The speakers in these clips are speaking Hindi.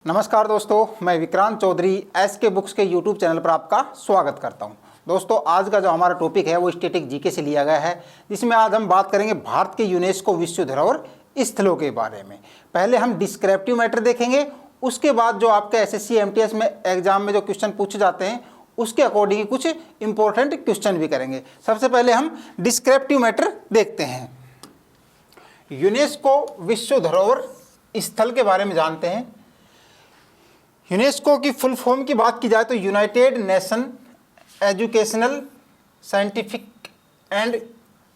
नमस्कार दोस्तों, मैं विक्रांत चौधरी एसके बुक्स के यूट्यूब चैनल पर आपका स्वागत करता हूं। दोस्तों, आज का जो हमारा टॉपिक है वो स्टैटिक जीके से लिया गया है, जिसमें आज हम बात करेंगे भारत के यूनेस्को विश्व धरोहर स्थलों के बारे में। पहले हम डिस्क्रिप्टिव मैटर देखेंगे, उसके बाद जो आपके एसएससी एमटीएस में एग्जाम में जो क्वेश्चन पूछे जाते हैं उसके अकॉर्डिंग कुछ इंपॉर्टेंट क्वेश्चन भी करेंगे। सबसे पहले हम डिस्क्रिप्टिव मैटर देखते हैं। यूनेस्को विश्व धरोहर स्थल के बारे में जानते हैं। यूनेस्को की फुल फॉर्म की बात की जाए तो united nation educational scientific and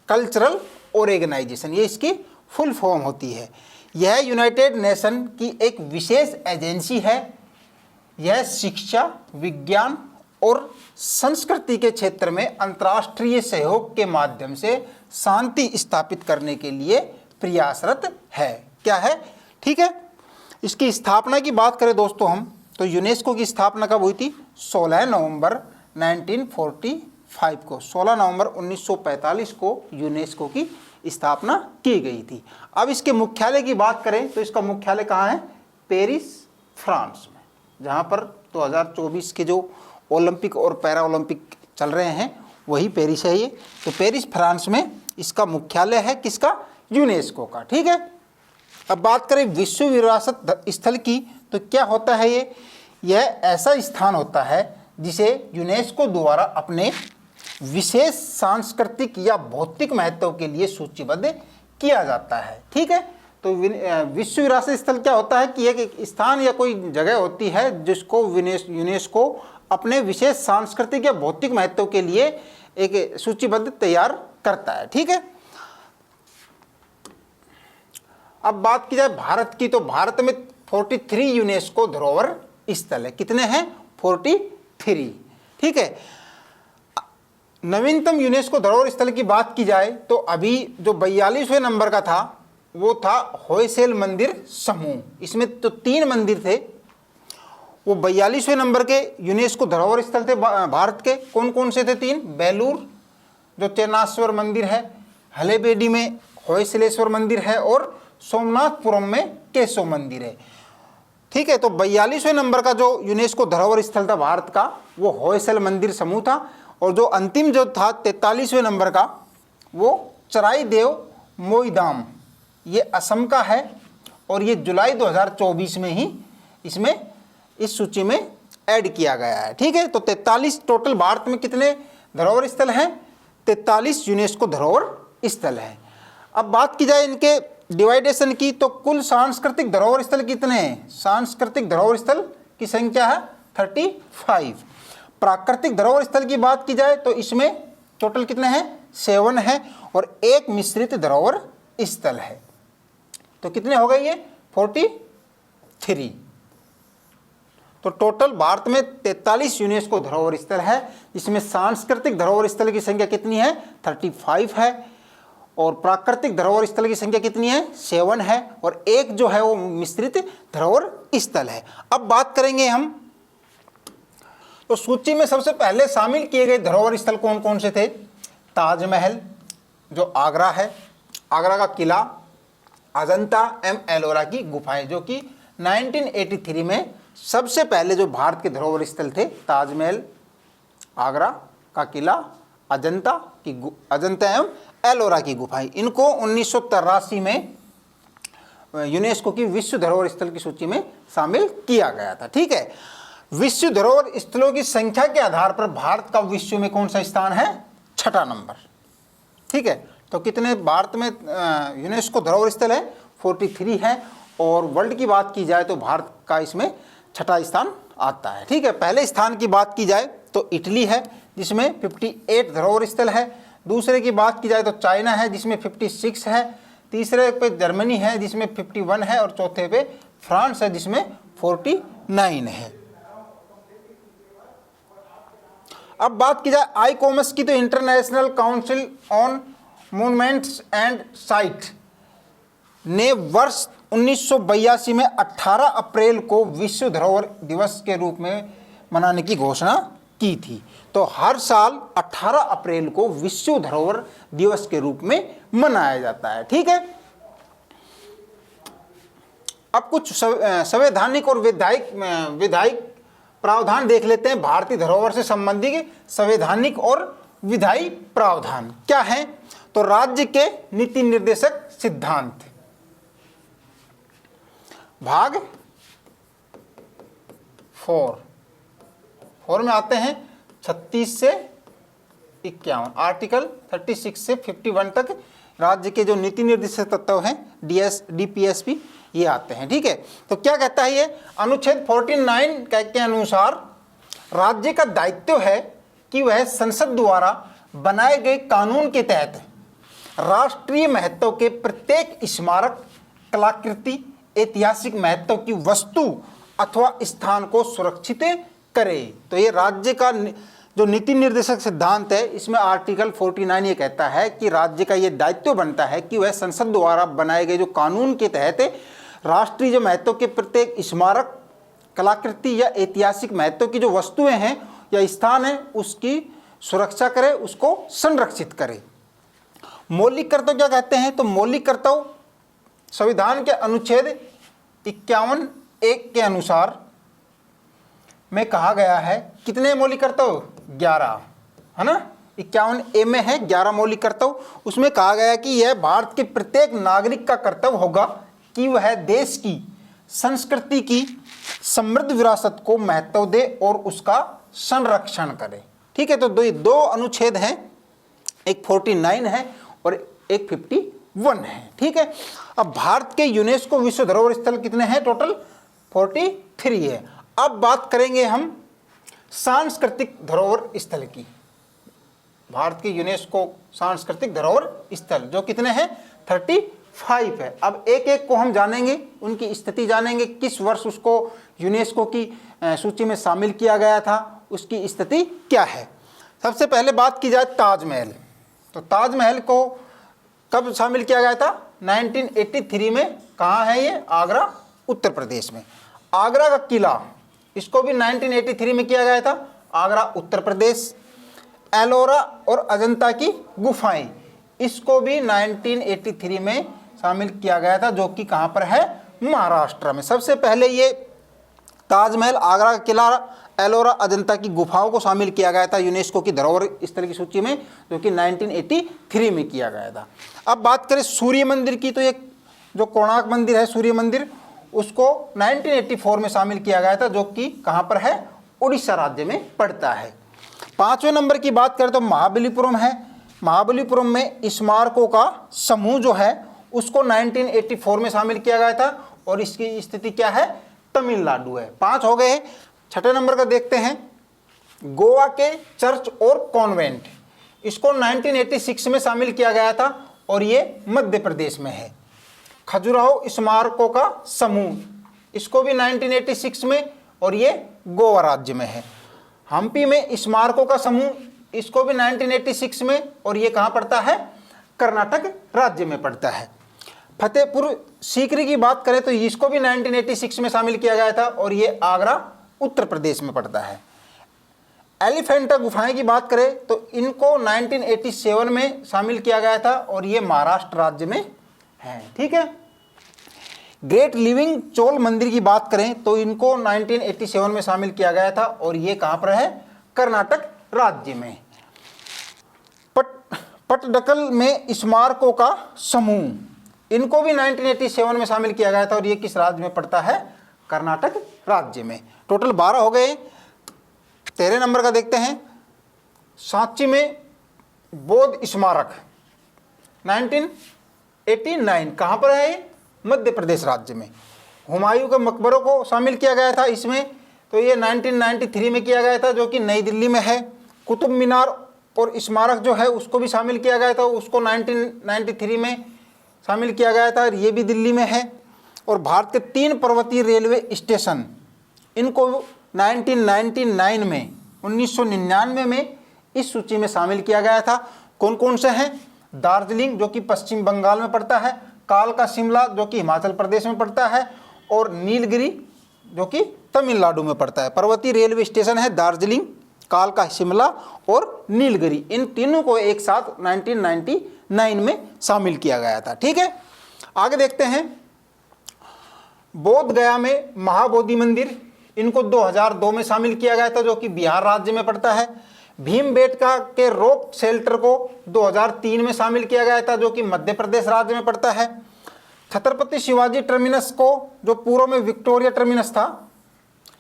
cultural organization, ये इसकी फुल फॉर्म होती है। यह यूनाइटेड नेशन की एक विशेष एजेंसी है। यह शिक्षा, विज्ञान और संस्कृति के क्षेत्र में अंतर्राष्ट्रीय सहयोग के माध्यम से शांति स्थापित करने के लिए प्रयासरत है। क्या है? ठीक है। इसकी स्थापना की बात करें दोस्तों हम, तो यूनेस्को की स्थापना कब हुई थी? 16 नवंबर 1945 को, 16 नवंबर 1945 को यूनेस्को की स्थापना की गई थी। अब इसके मुख्यालय की बात करें तो इसका मुख्यालय कहाँ है? पेरिस, फ्रांस में, जहाँ पर 2024 के जो ओलंपिक और पैरा ओलंपिक चल रहे हैं वही पेरिस है ये। तो पेरिस, फ्रांस में इसका मुख्यालय है। किसका? यूनेस्को का। ठीक है। अब बात करें विश्व विरासत स्थल की, तो क्या होता है ये? यह ऐसा स्थान होता है जिसे यूनेस्को द्वारा अपने विशेष सांस्कृतिक या भौतिक महत्व के लिए सूचीबद्ध किया जाता है। ठीक है। तो विश्व विरासत स्थल क्या होता है कि एक स्थान या कोई जगह होती है जिसको यूनेस्को अपने विशेष सांस्कृतिक या भौतिक महत्व के लिए एक सूचीबद्ध तैयार करता है। ठीक है। अब बात की जाए भारत की, तो भारत में 43 यूनेस्को धरोहर स्थल है। कितने हैं? 43। ठीक है। नवीनतम यूनेस्को धरोहर स्थल की बात की जाए तो अभी जो 42वें नंबर का था वो था होयसल मंदिर समूह। इसमें तो 3 मंदिर थे। वो 42वें नंबर के यूनेस्को धरोहर स्थल थे भारत के। कौन कौन से थे? 3। बेलूर जो चेनाश्वर मंदिर है, हलेबेडी में होयसलेश्वर मंदिर है और सोमनाथपुरम में केशव मंदिर है। ठीक है। तो 42वें नंबर का जो यूनेस्को धरोहर स्थल था भारत का वो होयसल मंदिर समूह था। और जो अंतिम जो था 43वें नंबर का वो चराई देव मोईदाम, ये असम का है। और ये जुलाई 2024 में ही इसमें इस सूची में ऐड किया गया है। ठीक है। तो 43 टोटल भारत में कितने धरोहर स्थल हैं? 43 यूनेस्को धरोहर स्थल हैं। अब बात की जाए इनके डिवाइडेशन की, तो कुल सांस्कृतिक धरोहर स्थल कितने हैं? सांस्कृतिक धरोहर स्थल की संख्या है 35। प्राकृतिक धरोहर स्थल की बात की जाए तो इसमें टोटल कितने हैं? 7 है। और एक मिश्रित धरोहर स्थल है। तो कितने हो गए ये? 43। तो टोटल भारत में 43 यूनेस्को धरोहर स्थल है। इसमें सांस्कृतिक धरोहर स्थल की संख्या कितनी है? 35 है। और प्राकृतिक धरोहर स्थल की संख्या कितनी है? 7 है। और एक जो है वो मिश्रित धरोहर स्थल है। अब बात करेंगे हम, तो सूची में सबसे पहले शामिल किए गए धरोहर स्थल कौन कौन से थे? ताजमहल जो आगरा है, आगरा का किला, अजंता एवं एलोरा की गुफाएं, जो कि 1983 में सबसे पहले जो भारत के धरोहर स्थल थे। ताजमहल, आगरा का किला, अजंता एवं एलोरा की गुफाएं, इनको 1983 में यूनेस्को की विश्व धरोहर स्थल की सूची में शामिल किया गया था। ठीक है। विश्व धरोहर स्थलों की संख्या के आधार पर भारत का विश्व में कौन सा स्थान है? 6ठा नंबर। ठीक है। तो कितने भारत में यूनेस्को धरोहर स्थल है? 43 है। और वर्ल्ड की बात की जाए तो भारत का इसमें 6ठा स्थान आता है। ठीक है। पहले स्थान की बात की जाए तो इटली है जिसमें 58 धरोहर स्थल है। दूसरे की बात की जाए तो चाइना है जिसमें 56 है। तीसरे पे जर्मनी है जिसमें 51 है। और चौथे पे फ्रांस है जिसमें 49 है। अब बात की जाए आईकॉमस की, तो international council on monuments and site ने वर्ष 1982 में 18 अप्रैल को विश्व धरोहर दिवस के रूप में मनाने की घोषणा की थी। तो हर साल 18 अप्रैल को विश्व धरोहर दिवस के रूप में मनाया जाता है। ठीक है। अब कुछ संवैधानिक और विधायिक प्रावधान देख लेते हैं। भारतीय धरोहर से संबंधित संवैधानिक और विधायी प्रावधान क्या है? तो राज्य के नीति निर्देशक सिद्धांत, भाग 4 में आते हैं 36 से 51, आर्टिकल 36 से 51 तक राज्य के जो नीति निर्देशक तत्व हैं DPSP ये आते हैं। ठीक है, तो क्या कहता है ये अनुच्छेद 49 के अनुसार राज्य का दायित्व है कि वह संसद द्वारा बनाए गए कानून के तहत राष्ट्रीय महत्व के प्रत्येक स्मारक, कलाकृति, ऐतिहासिक महत्व की वस्तु अथवा स्थान को सुरक्षित करे। तो ये राज्य का जो नीति निर्देशक सिद्धांत है, इसमें आर्टिकल 49 ये कहता है कि राज्य का ये दायित्व बनता है कि वह संसद द्वारा बनाए गए जो कानून के तहत राष्ट्रीय जो महत्व के प्रत्येक स्मारक, कलाकृति या ऐतिहासिक महत्व की जो वस्तुएं हैं या स्थान है उसकी सुरक्षा करे, उसको संरक्षित करे। मौलिक कर्तव्य क्या कहते हैं? तो मौलिक कर्तव्य संविधान के अनुच्छेद 51(1) के अनुसार में कहा गया है। कितने मौलिक कर्तव्य? 11, है ना। 51(a) में है 11 मौलिक कर्तव्य। उसमें कहा गया कि यह भारत के प्रत्येक नागरिक का कर्तव्य होगा कि वह देश की संस्कृति की समृद्ध विरासत को महत्व दे और उसका संरक्षण करे। ठीक है, तो दो अनुच्छेद हैं, एक 49 है और एक 51 है। ठीक है, अब भारत के यूनेस्को विश्व धरोहर स्थल कितने हैं? टोटल 43 है। अब बात करेंगे हम सांस्कृतिक धरोहर स्थल की। भारत के यूनेस्को सांस्कृतिक धरोहर स्थल जो कितने हैं? 35 है। अब एक एक को हम जानेंगे, उनकी स्थिति जानेंगे, किस वर्ष उसको यूनेस्को की सूची में शामिल किया गया था, उसकी स्थिति क्या है। सबसे पहले बात की जाए ताजमहल, तो ताजमहल को कब शामिल किया गया था? 1983 में। कहाँ है ये? आगरा, उत्तर प्रदेश में। आगरा का किला, इसको भी 1983 में किया गया था, आगरा, उत्तर प्रदेश। एलोरा और अजंता की गुफाएं, इसको भी 1983 में शामिल किया गया था, जो कि कहाँ पर है? महाराष्ट्र में। सबसे पहले ये ताजमहल, आगरा का किला, एलोरा, अजंता की गुफाओं को शामिल किया गया था यूनेस्को की धरोहर स्थल की सूची में, जो कि 1983 में किया गया था। अब बात करें सूर्य मंदिर की, तो ये जो कोणार्क मंदिर है, सूर्य मंदिर, उसको 1984 में शामिल किया गया था, जो कि कहाँ पर है? उड़ीसा राज्य में पड़ता है। 5वें नंबर की बात करें तो महाबलीपुरम है। महाबलीपुरम में स्मारकों का समूह जो है उसको 1984 में शामिल किया गया था और इसकी स्थिति क्या है? तमिलनाडु है। 5 हो गए। 6ठे नंबर का देखते हैं, गोवा के चर्च और कॉन्वेंट, इसको 1986 में शामिल किया गया था और ये मध्य प्रदेश में है। खजुराहो स्मारकों का समूह, इसको भी 1986 में और ये गोवा राज्य में है। हम्पी में स्मारकों का समूह, इसको भी 1986 में और ये कहाँ पड़ता है? कर्नाटक राज्य में पड़ता है। फतेहपुर सीकरी की बात करें तो इसको भी 1986 में शामिल किया गया था और ये आगरा, उत्तर प्रदेश में पड़ता है। एलिफेंटा गुफाएं की बात करें तो इनको 1987 में शामिल किया गया था और ये महाराष्ट्र राज्य में है। ठीक है। ग्रेट लिविंग चोल मंदिर की बात करें तो इनको 1987 में शामिल किया गया था और ये कहाँ पर है? कर्नाटक राज्य में। पटडकल में स्मारकों का समूह, इनको भी 1987 में शामिल किया गया था और ये किस राज्य में पड़ता है? कर्नाटक राज्य में। टोटल 12 हो गए। 13 नंबर का देखते हैं, सांची में बौद्ध स्मारक 1989, कहाँ पर है ये? मध्य प्रदेश राज्य में। हुमायूं के मकबरों को शामिल किया गया था इसमें, तो ये 1993 में किया गया था, जो कि नई दिल्ली में है। कुतुब मीनार और स्मारक जो है उसको भी शामिल किया गया था, उसको 1993 में शामिल किया गया था और ये भी दिल्ली में है। और भारत के 3 पर्वतीय रेलवे स्टेशन, इनको 1999 में 1999 में इस सूची में शामिल किया गया था। कौन कौन से हैं? दार्जिलिंग जो कि पश्चिम बंगाल में पड़ता है, कालका शिमला जो कि हिमाचल प्रदेश में पड़ता है और नीलगिरी जो कि तमिलनाडु में पड़ता है। पर्वतीय रेलवे स्टेशन है दार्जिलिंग, कालका शिमला और नीलगिरी, इन तीनों को एक साथ 1999 में शामिल किया गया था। ठीक है, आगे देखते हैं। बोध गया में महाबोधि मंदिर, इनको 2002 में शामिल किया गया था, जो कि बिहार राज्य में पड़ता है। भीमबेटका के रॉक शेल्टर को 2003 में शामिल किया गया था, जो कि मध्य प्रदेश राज्य में पड़ता है। छत्रपति शिवाजी टर्मिनस को, जो पूर्व में विक्टोरिया टर्मिनस था,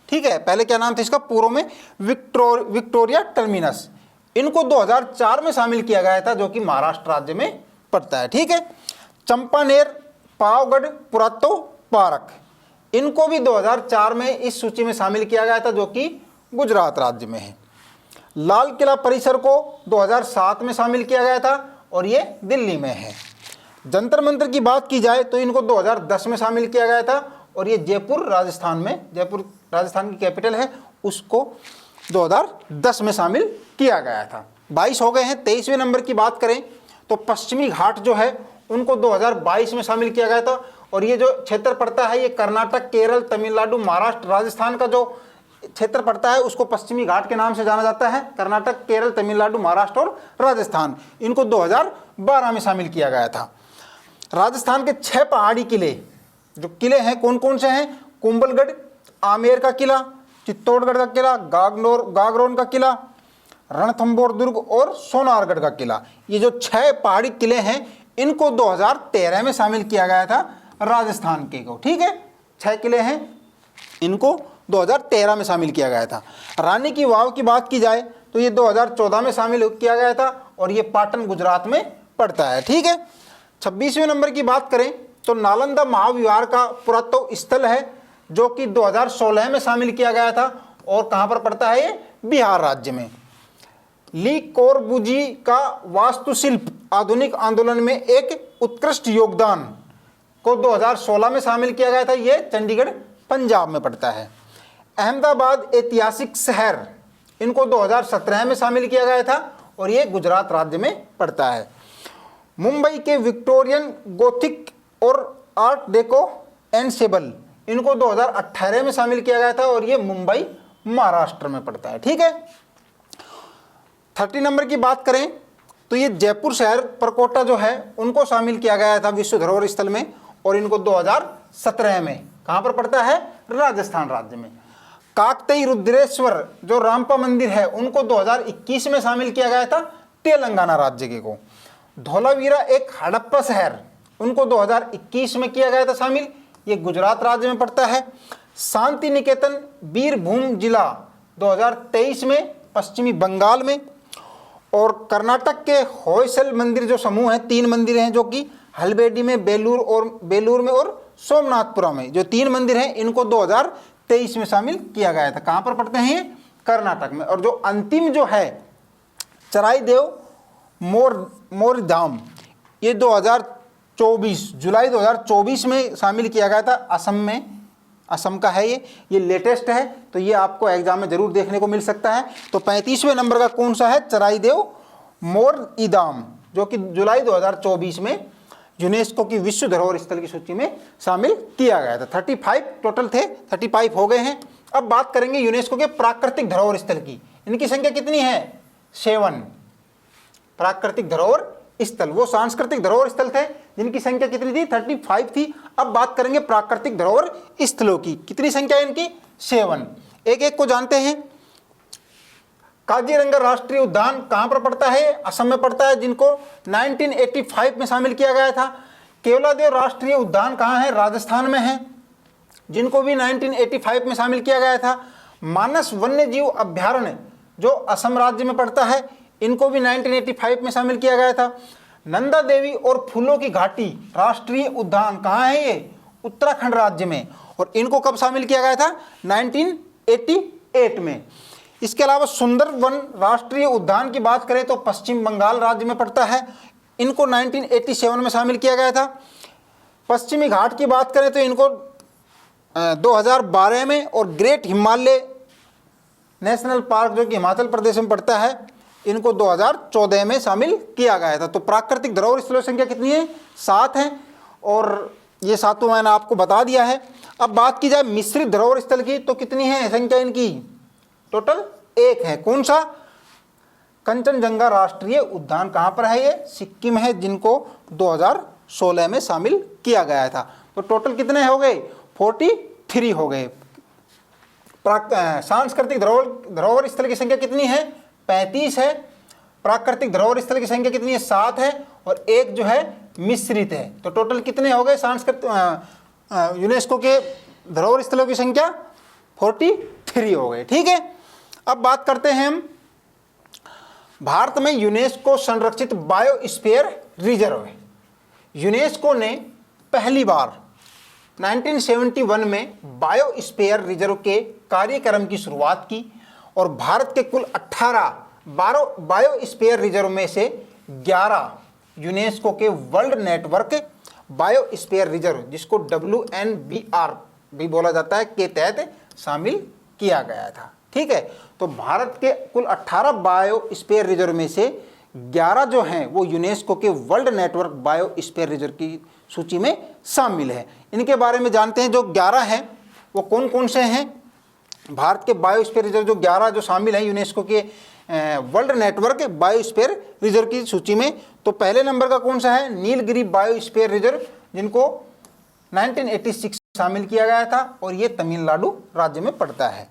ठीक है, पहले क्या नाम था इसका, पूर्व में विक्टोरिया टर्मिनस, इनको 2004 में शामिल किया गया था, जो कि महाराष्ट्र राज्य में पड़ता है। ठीक है। चंपानेर पावगढ़ पुरातो पार्क, इनको भी 2004 में इस सूची में शामिल किया गया था, जो कि गुजरात राज्य में है। लाल किला परिसर को 2007 में शामिल किया गया था और ये दिल्ली में है। जंतर मंतर की बात की जाए तो इनको 2010 में शामिल किया गया था और ये जयपुर राजस्थान में, जयपुर राजस्थान की कैपिटल है, उसको 2010 में शामिल किया गया था। 22 हो गए हैं। 23वें नंबर की बात करें तो पश्चिमी घाट जो है उनको 2022 में शामिल किया गया था और ये जो क्षेत्र पड़ता है ये कर्नाटक, केरल, तमिलनाडु, महाराष्ट्र, राजस्थान का जो क्षेत्र पड़ता है उसको पश्चिमी घाट के नाम से जाना जाता है। कर्नाटक, केरल, तमिलनाडु, महाराष्ट्र और राजस्थान, इनको 2012 में शामिल किया गया था। राजस्थान के 6 पहाड़ी किले, जो किले हैं कौन कौन से हैं, कुंभलगढ़, आमेर का किला, चित्तौड़गढ़ का किला, गागरोन का किला, रणथंबोर दुर्ग और सोनारगढ़ का किला, ये जो 6 पहाड़ी किले हैं इनको 2013 में शामिल किया गया था राजस्थान के को। ठीक है, 6 किले हैं, इनको 2013 में शामिल किया गया था। रानी की वाव की बात की जाए तो ये 2014 में शामिल किया गया था और ये पाटन गुजरात में पड़ता है। ठीक है। 26वें नंबर की बात करें तो नालंदा महाविहार का पुरातत्व स्थल है, जो कि 2016 में शामिल किया गया था और कहाँ पर पड़ता है, ये बिहार राज्य में। ली कोरबुजी का वास्तुशिल्प आधुनिक आंदोलन में एक उत्कृष्ट योगदान को 2016 में शामिल किया गया था, ये चंडीगढ़ पंजाब में पड़ता है। अहमदाबाद ऐतिहासिक शहर, इनको 2017 में शामिल किया गया था और ये गुजरात राज्य में पड़ता है। मुंबई के विक्टोरियन गोथिक और आर्ट डेको एनसेबल, इनको 2018 में शामिल किया गया था और ये मुंबई महाराष्ट्र में पड़ता है। ठीक है। 30 नंबर की बात करें तो ये जयपुर शहर परकोटा जो है उनको शामिल किया गया था विश्व धरोहर स्थल में और इनको 2017 में कहाँ पर पड़ता है, राजस्थान राज्य में। काकतई रुद्रेश्वर जो रामपा मंदिर है उनको 2021 में शामिल किया गया था तेलंगाना राज्य के को। धोलावीरा एक हड़प्पा शहर, उनको 2021 में किया गया था शामिल, ये गुजरात राज्य में पड़ता है। शांति निकेतन बीरभूम जिला 2023 में पश्चिमी बंगाल में। और कर्नाटक के होयसल मंदिर जो समूह है, 3 मंदिर हैं जो कि हल्बेडी में, बेलूर में और सोमनाथपुरा में, जो 3 मंदिर हैं इनको 2023 में शामिल किया गया था। कहाँ पर पड़ते हैं, कर्नाटक में। और जो अंतिम जो है चराईदेव मोरधाम, ये 2024 जुलाई 2024 में शामिल किया गया था, असम में, असम का है ये लेटेस्ट है, तो ये आपको एग्जाम में जरूर देखने को मिल सकता है। तो 35वें नंबर का कौन सा है, चराईदेव मोरइदाम, जो कि जुलाई 2024 में यूनेस्को की विश्व धरोहर स्थल की सूची में शामिल किया गया था। 35 टोटल थे, 35 हो गए हैं। अब बात करेंगे यूनेस्को के प्राकृतिक धरोहर स्थल की। इनकी संख्या कितनी है, 7 प्राकृतिक धरोहर स्थल। वो सांस्कृतिक धरोहर स्थल थे जिनकी संख्या कितनी थी, 35 थी। अब बात करेंगे प्राकृतिक धरोहर स्थलों की, कितनी संख्या है इनकी, 7। एक एक को जानते हैं। काजीरंगा राष्ट्रीय उद्यान कहां पर पड़ता है, असम में पड़ता है, जिनको 1985 में शामिल किया गया था। केवलादेव राष्ट्रीय उद्यान कहां है, राजस्थान में है, जिनको भी 1985 में शामिल किया गया था। मानस वन्य जीव अभ्यारण्य जो असम राज्य में पड़ता है, इनको भी 1985 में शामिल किया गया था। नंदा देवी और फूलों की घाटी राष्ट्रीय उद्यान कहाँ है, ये उत्तराखंड राज्य में, और इनको कब शामिल किया गया था, 1988 में। इसके अलावा सुंदरवन राष्ट्रीय उद्यान की बात करें तो पश्चिम बंगाल राज्य में पड़ता है, इनको 1987 में शामिल किया गया था। पश्चिमी घाट की बात करें तो इनको 2012 में, और ग्रेट हिमालय नेशनल पार्क जो कि हिमाचल प्रदेश में पड़ता है, इनको 2014 में शामिल किया गया था। तो प्राकृतिक धरोहर स्थलों की संख्या कितनी है, 7 है, और ये 7 मैंने आपको बता दिया है। अब बात की जाए मिश्रित धरोहर स्थल की तो कितनी है संख्या इनकी, टोटल 1 है। कौन सा, कंचनजंगा राष्ट्रीय उद्यान कहाँ पर है, ये सिक्किम है, जिनको 2016 में शामिल किया गया था। तो टोटल कितने हो गए, 43 हो गए। सांस्कृतिक धरोहर स्थल की संख्या कितनी है? 35 है। प्राकृतिक धरोहर स्थल की संख्या कितनी है? 7 है। और एक जो है मिश्रित है। तो टोटल कितने हो गए सांस्कृतिक यूनेस्को के धरोहर स्थलों की संख्या? 43 हो गए। ठीक है, अब बात करते हैं हम भारत में यूनेस्को संरक्षित बायोस्फीयर रिजर्व। यूनेस्को ने पहली बार 1971 में बायोस्फीयर रिजर्व के कार्यक्रम की शुरुआत की और भारत के कुल 12 बायोस्फीयर रिजर्व में से 11 यूनेस्को के वर्ल्ड नेटवर्क बायोस्फीयर रिजर्व, जिसको WNBR भी बोला जाता है, के तहत शामिल किया गया था। ठीक है, तो भारत के कुल 18 बायोस्फीयर रिजर्व में से 11 जो हैं वो यूनेस्को के वर्ल्ड नेटवर्क बायोस्फीयर रिजर्व की सूची में शामिल है। इनके बारे में जानते हैं। जो 11 हैं वो कौन कौन से हैं? भारत के बायोस्फीयर रिजर्व जो 11 जो शामिल हैं यूनेस्को के वर्ल्ड नेटवर्क बायोस्फीयर रिजर्व की सूची में, तो पहले नंबर का कौन सा है? नीलगिरी बायोस्फीयर रिजर्व, जिनको 1986 शामिल किया गया था और ये तमिलनाडु राज्य में पड़ता है।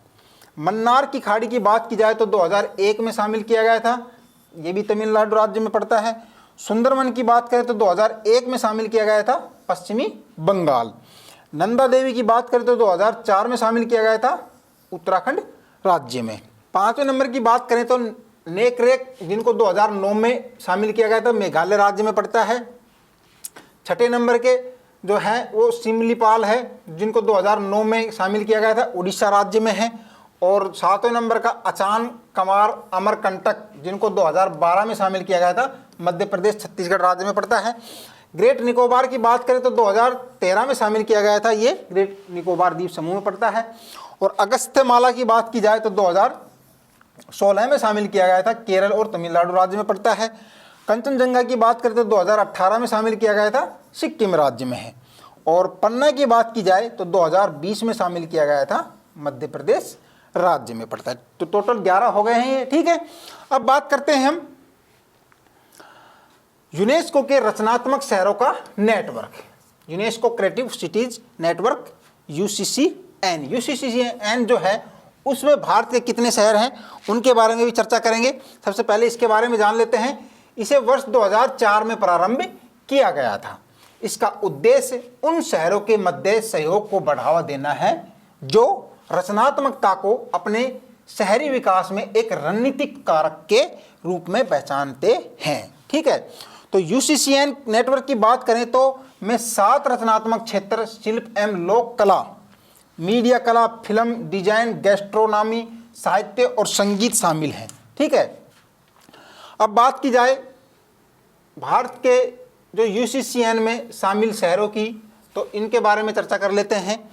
मन्नार की खाड़ी की बात की जाए तो 2001 में शामिल किया गया था, ये भी तमिलनाडु राज्य में पड़ता है। सुंदरवन की बात करें तो 2001 में शामिल किया गया था, पश्चिमी बंगाल। नंदा देवी की बात करें तो 2004 में शामिल किया गया था, उत्तराखंड राज्य में। 5वें नंबर की बात करें तो नेकरेक, जिनको 2009 में शामिल किया गया था, मेघालय राज्य में पड़ता है। 6ठे नंबर के जो है वो सिमलीपाल है, जिनको 2009 में शामिल किया गया था, उड़ीसा राज्य में है। और 7वें नंबर का अचान कमार अमरकंटक, जिनको 2012 में शामिल किया गया था, मध्य प्रदेश छत्तीसगढ़ राज्य में पड़ता है। ग्रेट निकोबार की बात करें तो 2013 में शामिल किया गया था, ये ग्रेट निकोबार द्वीप समूह में पड़ता है। और अगस्त्यमाला की बात की जाए तो 2016 में शामिल किया गया था, केरल और तमिलनाडु राज्य में पड़ता है। कंचनजंगा की बात करें तो 2018 में शामिल किया गया था, सिक्किम राज्य में है। और पन्ना की बात की जाए तो 2020 में शामिल किया गया था, मध्य प्रदेश राज्य में पड़ता है। तो टोटल 11 हो गए हैं ये। ठीक है, अब बात करते हैं हम यूनेस्को के रचनात्मक शहरों का network, UNESCO creative cities network, UCCN। UCCN जो है उसमें भारत के कितने शहर हैं उनके बारे में भी चर्चा करेंगे। सबसे पहले इसके बारे में जान लेते हैं। इसे वर्ष 2004 में प्रारंभ किया गया था। इसका उद्देश्य उन शहरों के मध्य सहयोग को बढ़ावा देना है जो रचनात्मकता को अपने शहरी विकास में एक रणनीतिक कारक के रूप में पहचानते हैं। ठीक है, तो UCCN नेटवर्क की बात करें तो में 7 रचनात्मक क्षेत्र शिल्प एवं लोक कला, मीडिया कला, फिल्म डिजाइन, गैस्ट्रोनॉमी, साहित्य और संगीत शामिल हैं। ठीक है, अब बात की जाए भारत के जो UCCN में शामिल शहरों की, तो इनके बारे में चर्चा कर लेते हैं।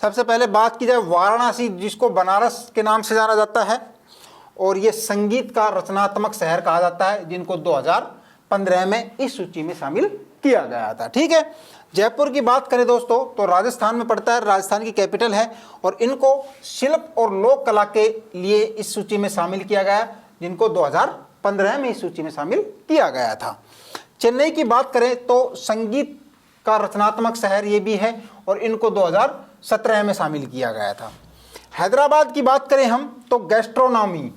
सबसे पहले बात की जाए वाराणसी, जिसको बनारस के नाम से जाना जाता है, और ये संगीत का रचनात्मक शहर कहा जाता है, जिनको 2015 में इस सूची में शामिल किया गया था। ठीक है, जयपुर की बात करें दोस्तों तो राजस्थान में पड़ता है, राजस्थान की कैपिटल है, और इनको शिल्प और लोक कला के लिए इस सूची में शामिल किया गया, जिनको 2015 में इस सूची में शामिल किया गया था। चेन्नई की बात करें तो संगीत का रचनात्मक शहर ये भी है, और इनको 2017 में शामिल किया गया था। हैदराबाद की बात करें हम तो गैस्ट्रोनॉमी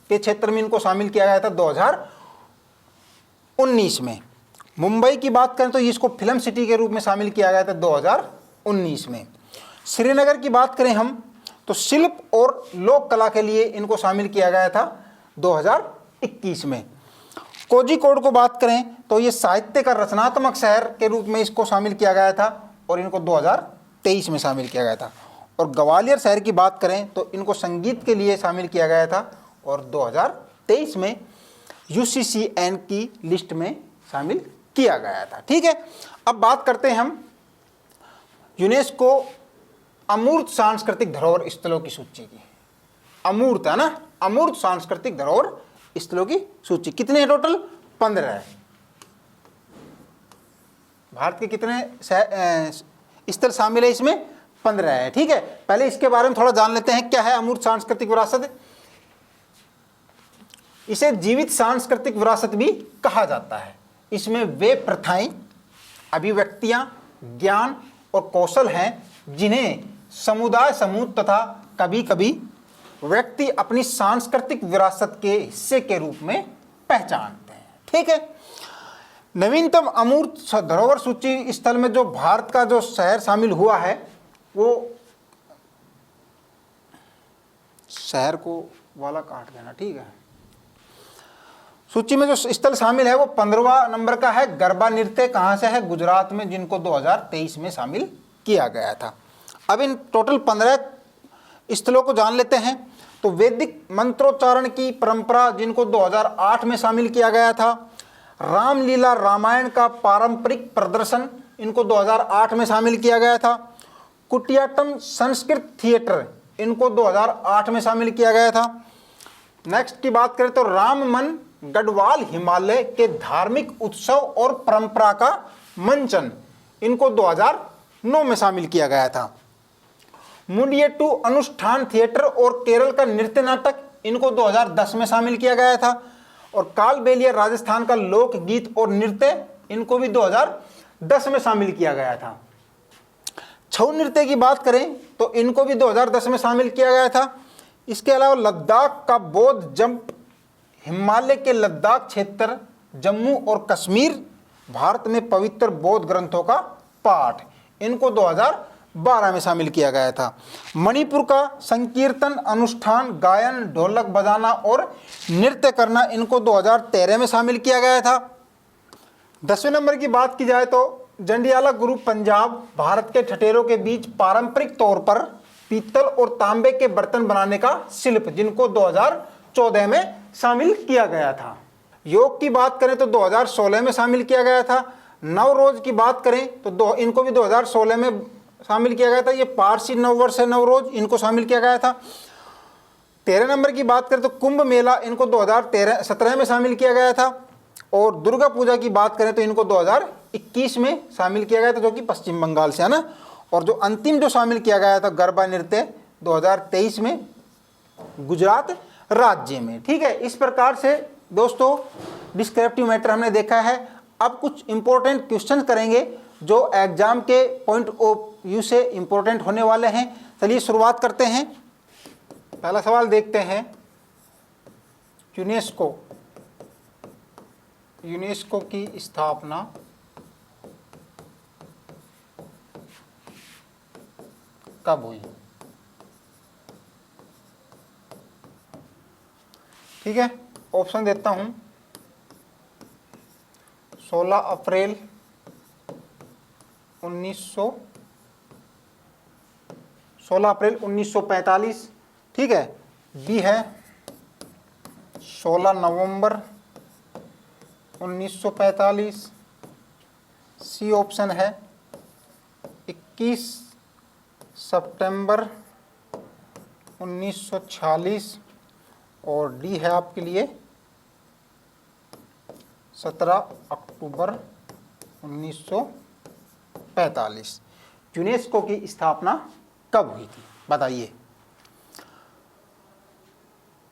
के क्षेत्र में इनको शामिल किया गया था 2019 में। मुंबई की बात करें तो इसको फिल्म सिटी के रूप में शामिल किया गया था 2019 में। श्रीनगर की बात करें हम तो शिल्प और लोक कला के लिए इनको शामिल किया गया था 2021 में। कोझिकोड को बात करें तो ये साहित्य का रचनात्मक शहर के रूप में इसको शामिल किया गया था, और इनको 2023 में शामिल किया गया था। और ग्वालियर शहर की बात करें तो इनको संगीत के लिए शामिल किया गया था, और 2023 में UCCN की लिस्ट में शामिल किया गया था। ठीक है, अब बात करते हैं हम यूनेस्को अमूर्त सांस्कृतिक धरोहर स्थलों की सूची की। अमूर्त है ना, अमूर्त सांस्कृतिक धरोहर स्थलों की सूची कितने हैं? टोटल 15 है। भारत के कितने स्थल शामिल है इसमें? 15 है। ठीक है, पहले इसके बारे में थोड़ा जान लेते हैं, क्या है अमूर्त सांस्कृतिक विरासत। इसे जीवित सांस्कृतिक विरासत भी कहा जाता है। इसमें वे प्रथाएं, अभिव्यक्तियां, ज्ञान और कौशल हैं जिन्हें समुदाय समूह तथा कभी कभी व्यक्ति अपनी सांस्कृतिक विरासत के हिस्से के रूप में पहचानते हैं। ठीक है, नवीनतम अमूर्त धरोहर सूची स्थल में जो भारत का जो शहर शामिल हुआ है, वो शहर को वाला काट देना, ठीक है। सूची में जो स्थल शामिल है वो 15वां नंबर का है। गरबा नृत्य कहाँ से है? गुजरात में, जिनको 2023 में शामिल किया गया था। अब इन टोटल 15 स्थलों को जान लेते हैं। तो वैदिक मंत्रोच्चारण की परंपरा, जिनको 2008 में शामिल किया गया था। रामलीला रामायण का पारंपरिक प्रदर्शन, इनको 2008 में शामिल किया गया था। कुटियाट्टम संस्कृत थिएटर, इनको 2008 में शामिल किया गया था। नेक्स्ट की बात करें तो राममन गढ़वाल हिमालय के धार्मिक उत्सव और परंपरा का मंचन, इनको 2009 में शामिल किया गया था। मुंडियट्टू अनुष्ठान थिएटर और केरल का नृत्य नाटक, इनको 2010 में शामिल किया गया था। और कालबेलिया राजस्थान का लोक गीत और नृत्य, इनको भी 2010 में शामिल किया गया था। छऊ नृत्य की बात करें तो इनको भी 2010 में शामिल किया गया था। इसके अलावा लद्दाख का बौद्ध जंप, हिमालय के लद्दाख क्षेत्र, जम्मू और कश्मीर, भारत में पवित्र बौद्ध ग्रंथों का पाठ, इनको 2012 में शामिल किया गया था। मणिपुर का संकीर्तन अनुष्ठान, गायन, ढोलक बजाना और नृत्य करना, इनको 2013 में शामिल किया गया था। 10वें नंबर की बात की जाए तो जंडियाला ग्रुप पंजाब भारत के ठठेरों के बीच पारंपरिक तौर पर पीतल और तांबे के बर्तन बनाने का शिल्प, जिनको 2014 में शामिल किया गया था। योग की बात करें तो 2016 में शामिल किया गया था। नवरोज की बात करें तो इनको भी 2016 में शामिल किया गया था। ये पारसी नववर्ष है नवरोज, इनको शामिल किया गया था। 13 नंबर की बात करें तो कुंभ मेला, इनको 2017 में शामिल किया गया था। और दुर्गा पूजा की बात करें तो इनको 2021 में शामिल किया गया था, जो कि पश्चिम बंगाल से है ना। और जो अंतिम जो शामिल किया गया था गरबा नृत्य, 2023 में गुजरात राज्य में। ठीक है, इस प्रकार से दोस्तों डिस्क्रिप्टिव मैटर हमने देखा है। अब कुछ इंपॉर्टेंट क्वेश्चन करेंगे जो एग्जाम के पॉइंट ऑफ व्यू से इंपॉर्टेंट होने वाले हैं। चलिए शुरुआत करते हैं। पहला सवाल देखते हैं। यूनेस्को की स्थापना कब हुई? ठीक है, ऑप्शन देता हूं। 16 अप्रैल 1945। ठीक है, बी है 16 नवंबर 1945। सी ऑप्शन है 21 सितंबर 1946। और डी है आपके लिए 17 अक्टूबर 1945। यूनेस्को की स्थापना कब हुई थी बताइए?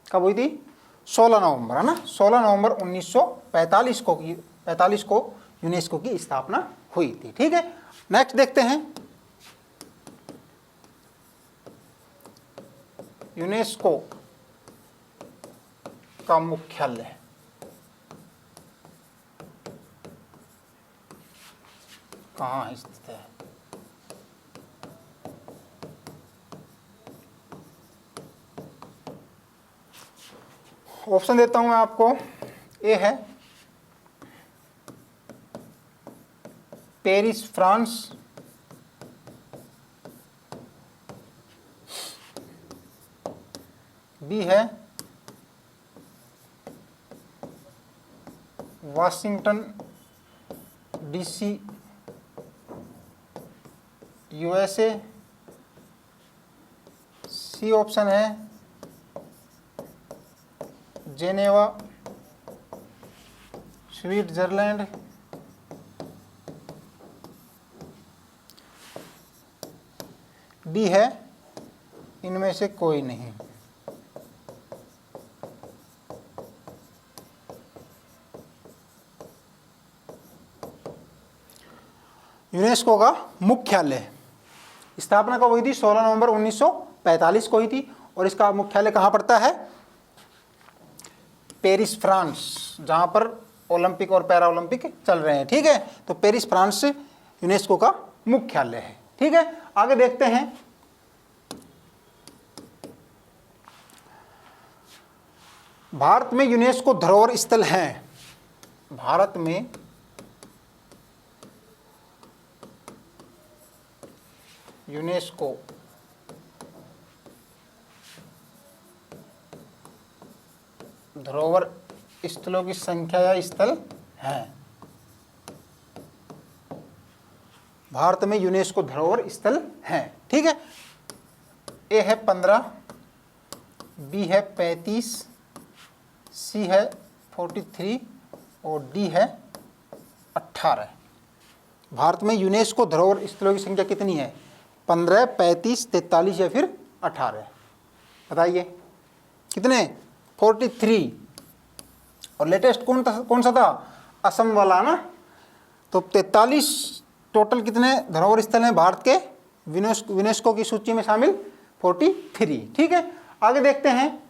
कब हुई थी? 16 नवंबर, है ना। 16 नवंबर 1945 को यूनेस्को की स्थापना हुई थी। ठीक है, नेक्स्ट देखते हैं। यूनेस्को का मुख्यालय कहाँ स्थित है? ऑप्शन देता हूं मैं आपको। ए है पेरिस फ्रांस, बी है Washington DC USA, C option है जेनेवा स्विट्जरलैंड, डी है इनमें से कोई नहीं। यूनेस्को का मुख्यालय स्थापना कब हुई थी? 16 नवंबर 1945 को हुई थी। और इसका मुख्यालय कहाँ पड़ता है? पेरिस, फ्रांस, जहाँ पर ओलंपिक और पैरा ओलंपिक चल रहे हैं। ठीक है, तो पेरिस फ्रांस यूनेस्को का मुख्यालय है। ठीक है, आगे देखते हैं। भारत में यूनेस्को धरोहर स्थल हैं। भारत में यूनेस्को धरोहर स्थलों की संख्या या स्थल हैं। भारत में यूनेस्को धरोहर स्थल हैं। ठीक है, ए है 15, बी है 35, सी है 43 और डी है 18। भारत में यूनेस्को धरोहर स्थलों की संख्या कितनी है? 15, 35, 43 या फिर 18? बताइए कितने? 43। और लेटेस्ट कौन सा था? असम वाला ना। तो 43 टोटल कितने धरोहर स्थल हैं भारत के यूनेस्को की सूची में शामिल? 43। ठीक है, आगे देखते हैं।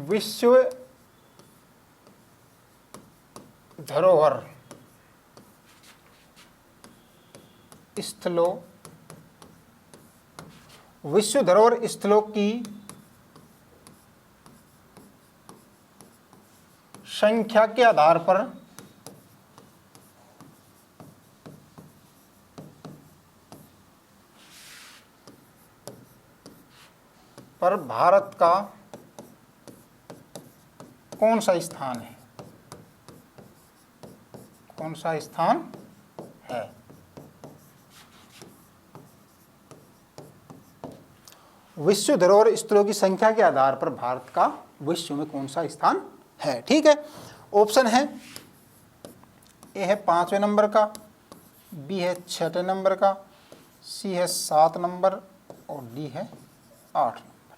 विश्व धरोहर स्थलों की संख्या के आधार पर भारत का कौन सा स्थान है? कौन सा स्थान है? विश्व धरोहर स्थलों की संख्या के आधार पर भारत का विश्व में कौन सा स्थान है? ठीक है, ऑप्शन है, ए है 5वें नंबर का, बी है 6ठे नंबर का, सी है 7 नंबर और डी है 8 नंबर।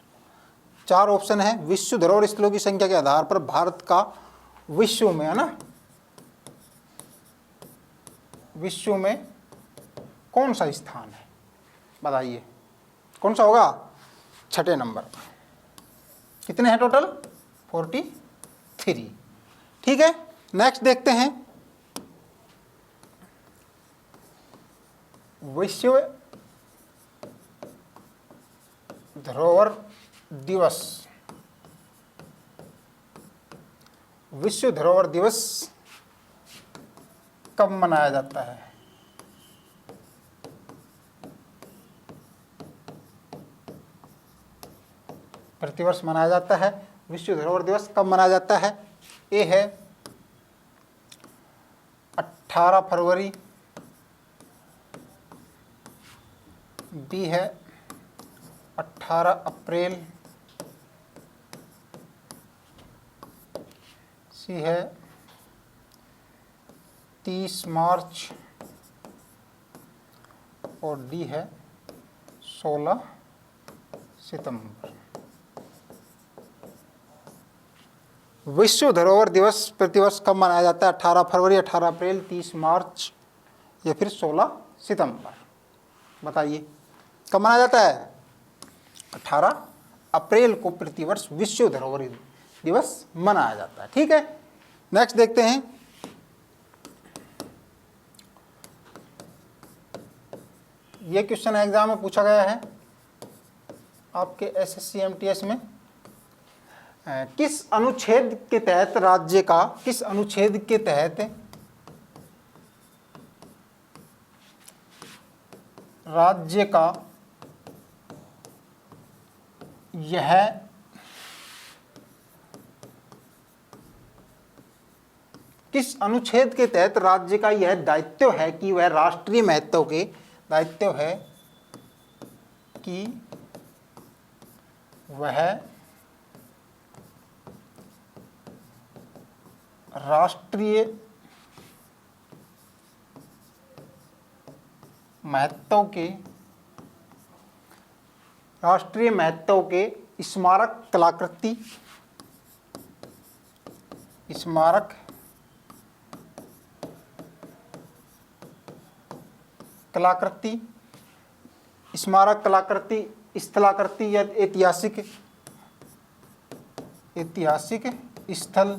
4 ऑप्शन है। विश्व धरोहर स्थलों की संख्या के आधार पर भारत का विश्व में, है ना, विश्व में कौन सा स्थान है? बताइए कौन सा होगा? 6ठे नंबर। कितने हैं टोटल? 43। ठीक है, नेक्स्ट देखते हैं। विश्व धरोहर दिवस। विश्व धरोहर दिवस कब मनाया जाता है? प्रतिवर्ष मनाया जाता है। विश्व धरोहर दिवस कब मनाया जाता है? ए है 18 फरवरी, बी है 18 अप्रैल, सी है 30 मार्च और डी है 16 सितंबर। विश्व धरोहर दिवस प्रतिवर्ष कब मनाया जाता है? 18 फरवरी, 18 अप्रैल, 30 मार्च या फिर 16 सितंबर? बताइए कब मनाया जाता है? 18 अप्रैल को प्रतिवर्ष विश्व धरोहर दिवस मनाया जाता है। ठीक है, नेक्स्ट देखते हैं। ये क्वेश्चन एग्जाम में पूछा गया है आपके एसएससी एमटीएस में। किस अनुच्छेद के तहत राज्य का, किस अनुच्छेद के तहत राज्य का यह किस अनुच्छेद के तहत राज्य का यह दायित्व है कि वह राष्ट्रीय महत्व के दायित्व है कि वह राष्ट्रीय महत्व के स्मारक कलाकृति स्मारक कलाकृति, स्मारक कलाकृति, स्थलाकृति या ऐतिहासिक स्थल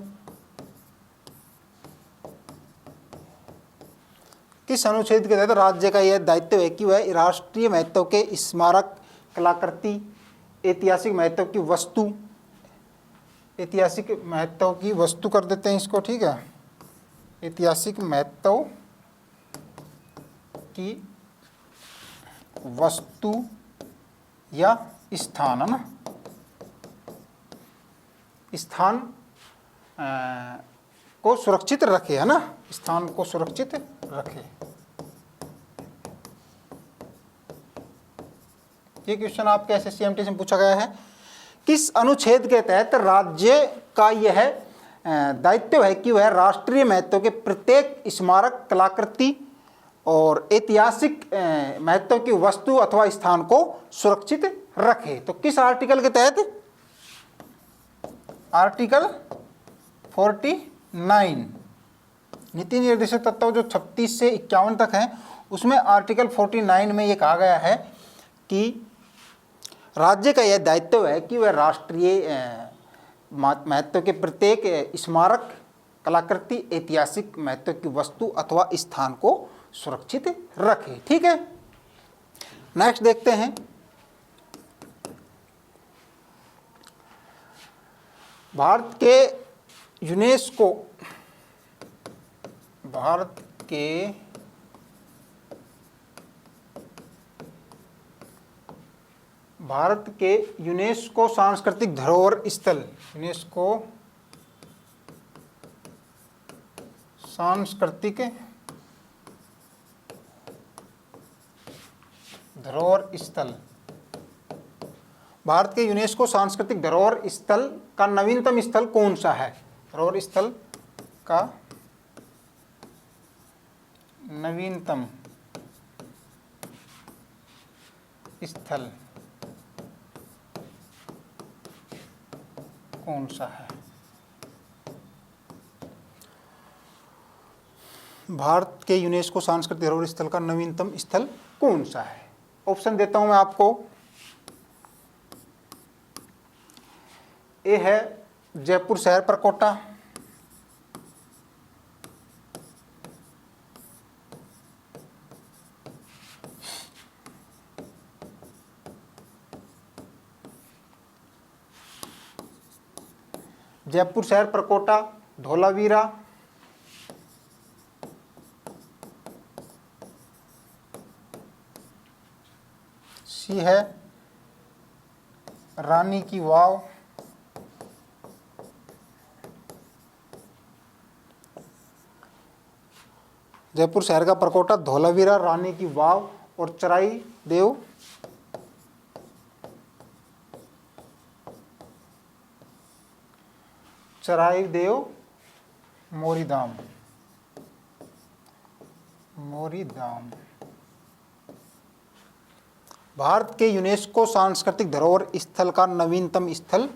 किस अनुच्छेद के तहत राज्य का यह दायित्व है कि वह राष्ट्रीय महत्व के स्मारक कलाकृति, ऐतिहासिक महत्व की वस्तु, ऐतिहासिक महत्व की वस्तु कर देते हैं इसको, ठीक है, ऐतिहासिक महत्व की वस्तु या स्थान, है ना, स्थान को सुरक्षित रखे, है ना, स्थान को सुरक्षित रखे। ये क्वेश्चन आपके SSC/MT से पूछा गया है। किस अनुच्छेद के तहत राज्य का यह दायित्व है कि वह राष्ट्रीय महत्व के प्रत्येक स्मारक कलाकृति और ऐतिहासिक महत्व की वस्तु अथवा स्थान को सुरक्षित रखे? तो किस आर्टिकल के तहत? आर्टिकल 49 नीति निर्देशक तत्व जो 36 से 51 तक हैं, उसमें आर्टिकल 49 में ये कहा गया है कि राज्य का यह दायित्व है कि वह राष्ट्रीय महत्व के प्रत्येक स्मारक कलाकृति, ऐतिहासिक महत्व की वस्तु अथवा स्थान को सुरक्षित रखे। ठीक है, नेक्स्ट देखते हैं। भारत के यूनेस्को सांस्कृतिक धरोहर स्थल, यूनेस्को सांस्कृतिक धरोहर स्थल, भारत के यूनेस्को सांस्कृतिक धरोहर स्थल का नवीनतम स्थल कौन सा है? धरोहर स्थल का नवीनतम स्थल कौन सा है? भारत के यूनेस्को सांस्कृतिक धरोहर स्थल का नवीनतम स्थल कौन सा है? ऑप्शन देता हूं मैं आपको। ए है जयपुर शहर परकोटा, जयपुर शहर परकोटा, धोलावीरा, सी है रानी की वाव, जयपुर शहर का परकोटा, धोलावीरा, रानी की वाव और चराई देव मोरीधाम। भारत के यूनेस्को सांस्कृतिक धरोहर स्थल का नवीनतम स्थल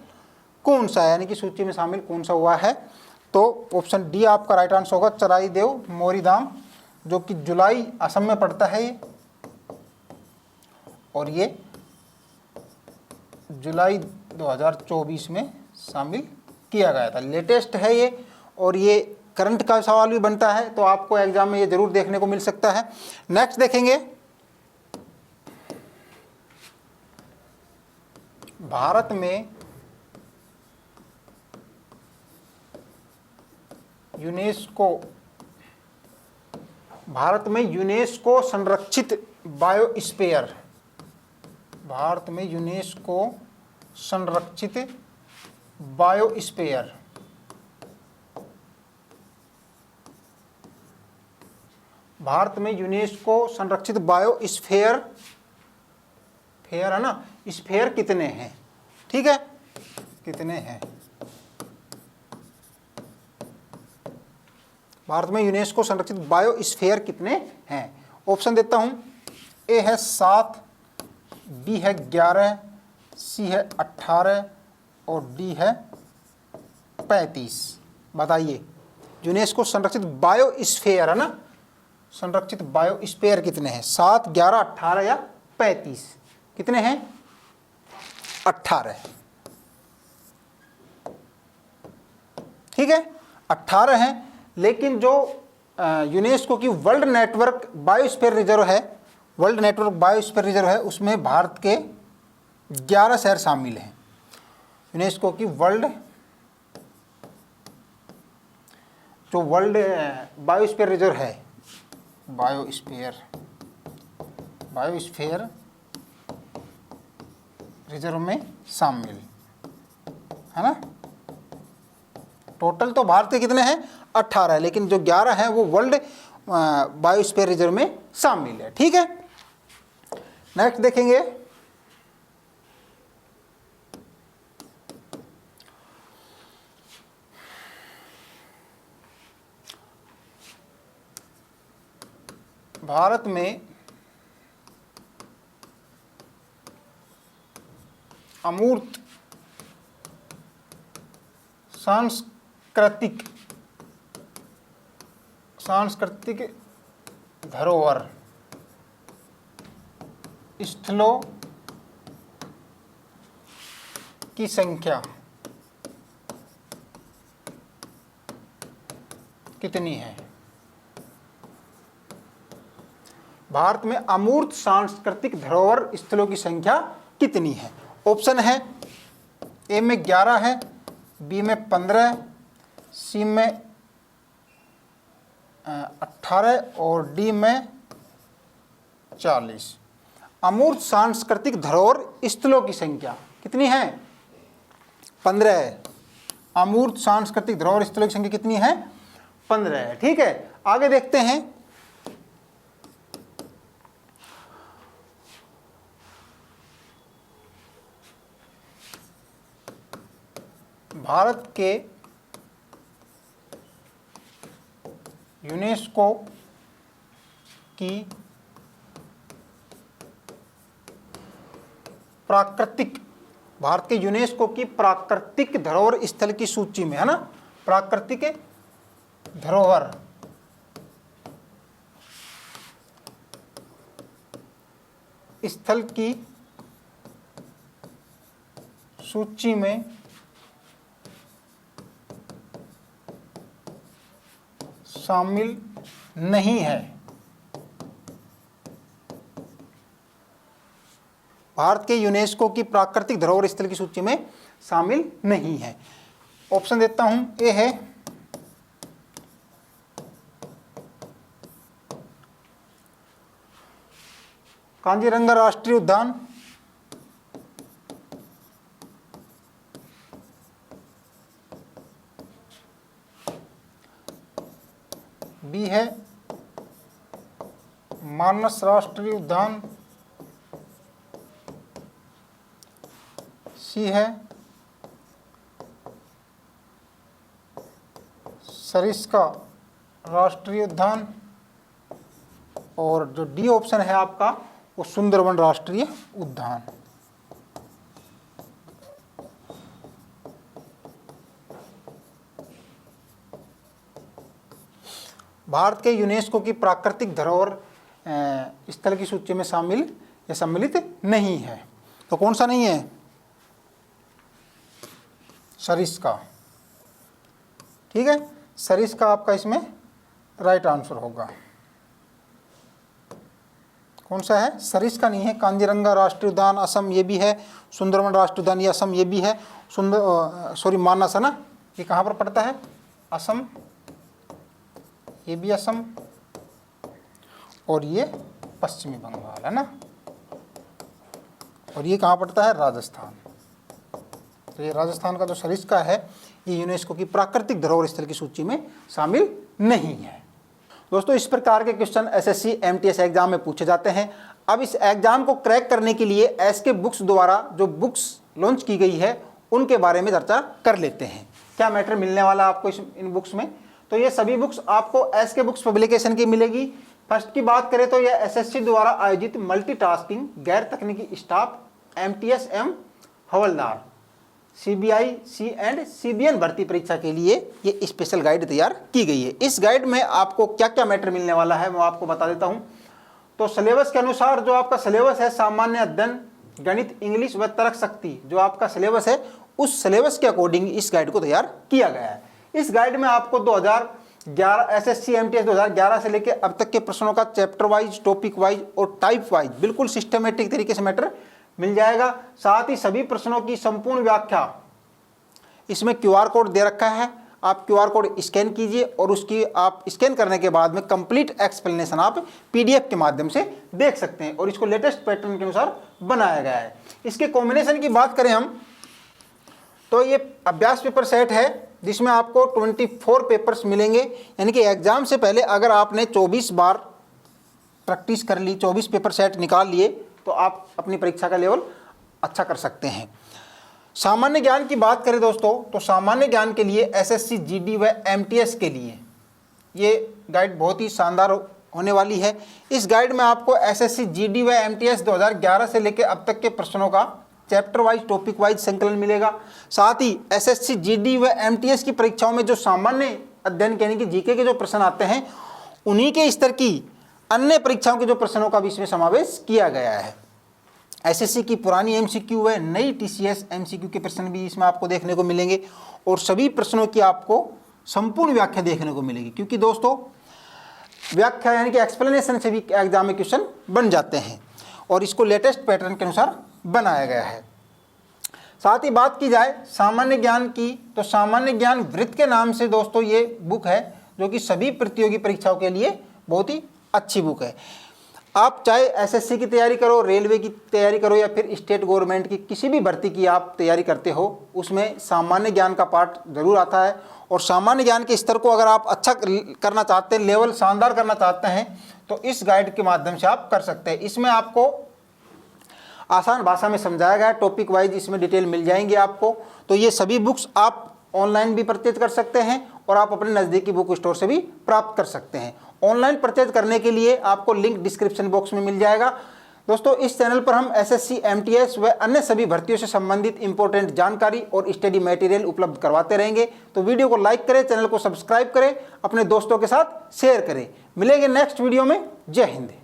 कौन सा है, यानी कि सूची में शामिल कौन सा हुआ है? तो ऑप्शन डी आपका राइट आंसर होगा, चराई देव मोरीधाम, जो कि जुलाई असम में पड़ता है ये, और ये जुलाई 2024 में शामिल किया गया था। लेटेस्ट है ये, और ये करंट का सवाल भी बनता है, तो आपको एग्जाम में ये जरूर देखने को मिल सकता है। नेक्स्ट देखेंगे, भारत में यूनेस्को संरक्षित बायोस्फीयर, भारत में यूनेस्को संरक्षित बायोस्फीयर, भारत में यूनेस्को संरक्षित बायोस्फीयर, फेयर है ना, स्फीयर कितने हैं? ठीक है, कितने हैं? भारत में यूनेस्को संरक्षित बायोस्फीयर कितने हैं? ऑप्शन देता हूं। ए है 7, बी है 11, सी है 18 और डी है 35। बताइए, यूनेस्को संरक्षित बायोस्फीयर है ना, संरक्षित बायोस्फीयर कितने हैं? 7, 11, 18 या 35? कितने हैं? 18। ठीक है, 18 हैं। लेकिन जो यूनेस्को की वर्ल्ड नेटवर्क बायोस्फीयर रिजर्व है, वर्ल्ड नेटवर्क बायोस्फीयर रिजर्व है, उसमें भारत के 11 शहर शामिल हैं। यूनेस्को की वर्ल्ड बायोस्फीयर रिजर्व है, बायोस्फीयर रिजर्व में शामिल है ना। टोटल तो भारत के कितने हैं? 18 है, लेकिन जो 11 हैं वो वर्ल्ड बायोस्फीयर रिजर्व में शामिल है। ठीक है, नेक्स्ट देखेंगे, भारत में अमूर्त सांस्कृतिक धरोहर स्थलों की संख्या कितनी है? भारत में अमूर्त सांस्कृतिक धरोहर स्थलों की संख्या कितनी है? ऑप्शन है, ए में 11 है, बी में 15, सी में 18 और डी में 40। अमूर्त सांस्कृतिक धरोहर स्थलों की संख्या कितनी है? 15 है। अमूर्त सांस्कृतिक धरोहर स्थलों की संख्या कितनी है? 15 है। ठीक है, आगे देखते हैं, भारत के यूनेस्को की प्राकृतिक धरोहर स्थल की सूची में, है ना, प्राकृतिक धरोहर स्थल की सूची में शामिल नहीं है। भारत के यूनेस्को की प्राकृतिक धरोहर स्थल की सूची में शामिल नहीं है। ऑप्शन देता हूं, ए है कांजीरंगा राष्ट्रीय उद्यान, बी है मानस राष्ट्रीय उद्यान, सी है सरिस्का राष्ट्रीय उद्यान, और जो डी ऑप्शन है आपका वो सुंदरवन राष्ट्रीय उद्यान। भारत के यूनेस्को की प्राकृतिक धरोहर स्थल की सूची में शामिल या सम्मिलित नहीं है। तो कौन सा नहीं है? सरिस्का। ठीक है, सरिस्का आपका इसमें राइट आंसर होगा। कौन सा है? सरिस्का नहीं है। कांजीरंगा राष्ट्रीय उद्यान असम ये भी है, सुंदरवन राष्ट्रीय उद्यान ये असम ये भी है, मानस है ना, ये कहाँ पर पड़ता है? असम, ये भी असम, और ये पश्चिमी बंगाल है ना, और ये कहाँ पड़ता है? राजस्थान। तो ये राजस्थान का जो सरिस्का है ये यूनेस्को की प्राकृतिक धरोहर स्थल की सूची में शामिल नहीं है। दोस्तों, इस प्रकार के क्वेश्चन एसएससी एमटीएस एग्जाम में पूछे जाते हैं। अब इस एग्जाम को क्रैक करने के लिए एसके बुक्स द्वारा जो बुक्स लॉन्च की गई है उनके बारे में चर्चा कर लेते हैं। क्या मैटर मिलने वाला आपको इन बुक्स में? तो ये सभी बुक्स आपको एसके बुक्स पब्लिकेशन की मिलेगी। फर्स्ट की बात करें तो यह एसएससी द्वारा आयोजित मल्टीटास्किंग गैर तकनीकी स्टाफ एमटीएस एम हवलदार CBI, सी एंड CBN भर्ती परीक्षा के लिए ये स्पेशल गाइड तैयार की गई है। इस गाइड में आपको क्या क्या मैटर मिलने वाला है वो आपको बता देता हूँ। तो सिलेबस के अनुसार जो आपका सिलेबस है, सामान्य अध्ययन, गणित, इंग्लिश व तर्क शक्ति, जो आपका सिलेबस है उस सिलेबस के अकॉर्डिंग इस गाइड को तैयार किया गया है। इस गाइड में आपको 2011 SSC MTS 2011 से लेकर अब तक के प्रश्नों का चैप्टर वाइज, टॉपिक वाइज और टाइप वाइज बिल्कुल सिस्टमेटिक तरीके से मैटर मिल जाएगा। साथ ही सभी प्रश्नों की संपूर्ण व्याख्या, इसमें QR कोड दे रखा है, आप QR कोड स्कैन कीजिए और उसकी आप स्कैन करने के बाद में कंप्लीट एक्सप्लेनेशन आप PDF के माध्यम से देख सकते हैं और इसको लेटेस्ट पैटर्न के अनुसार बनाया गया है। इसके कॉम्बिनेशन की बात करें हम तो ये अभ्यास पेपर सेट है जिसमें आपको 24 पेपर्स मिलेंगे, यानी कि एग्जाम से पहले अगर आपने 24 बार प्रैक्टिस कर ली, 24 पेपर सेट निकाल लिए तो आप अपनी परीक्षा का लेवल अच्छा कर सकते हैं। सामान्य ज्ञान की बात करें दोस्तों तो सामान्य ज्ञान के लिए SSC GD व MTS के लिए ये गाइड बहुत ही शानदार होने वाली है। इस गाइड में आपको SSC GD व MTS 2011 से लेकर अब तक के प्रश्नों का चैप्टर वाइज, टॉपिक वाइज संकलन मिलेगा। साथ ही SSC GD व MTS की परीक्षाओं में जो सामान्य अध्ययन यानी कि GK के जो प्रश्न आते हैं उन्हीं के स्तर की अन्य परीक्षाओं के जो प्रश्नों का भी इसमें समावेश किया गया है। SSC की पुरानी MCQ व नई TCS MCQ के प्रश्न भी इसमें आपको देखने को मिलेंगे और सभी प्रश्नों की आपको संपूर्ण व्याख्या देखने को मिलेगी, क्योंकि दोस्तों व्याख्या यानी कि एक्सप्लेनेशन से भी एग्जाम में क्वेश्चन बन जाते हैं और इसको लेटेस्ट पैटर्न के अनुसार बनाया गया है। साथ ही बात की जाए सामान्य ज्ञान की तो सामान्य ज्ञान वृत्त के नाम से दोस्तों ये बुक है जो कि सभी प्रतियोगी परीक्षाओं के लिए बहुत ही अच्छी बुक है। आप चाहे SSC की तैयारी करो, रेलवे की तैयारी करो या फिर स्टेट गवर्नमेंट की किसी भी भर्ती की आप तैयारी करते हो, उसमें सामान्य ज्ञान का पार्ट ज़रूर आता है और सामान्य ज्ञान के स्तर को अगर आप अच्छा करना चाहते हैं, लेवल शानदार करना चाहते हैं तो इस गाइड के माध्यम से आप कर सकते हैं। इसमें आपको आसान भाषा में समझाया गया है, टॉपिक वाइज इसमें डिटेल मिल जाएंगे आपको। तो ये सभी बुक्स आप ऑनलाइन भी परचेज कर सकते हैं और आप अपने नज़दीकी बुक स्टोर से भी प्राप्त कर सकते हैं। ऑनलाइन परचेज करने के लिए आपको लिंक डिस्क्रिप्शन बॉक्स में मिल जाएगा। दोस्तों इस चैनल पर हम SSC MTS व अन्य सभी भर्तियों से संबंधित इंपॉर्टेंट जानकारी और स्टडी मटेरियल उपलब्ध करवाते रहेंगे। तो वीडियो को लाइक करें, चैनल को सब्सक्राइब करें, अपने दोस्तों के साथ शेयर करें। मिलेंगे नेक्स्ट वीडियो में। जय हिंद।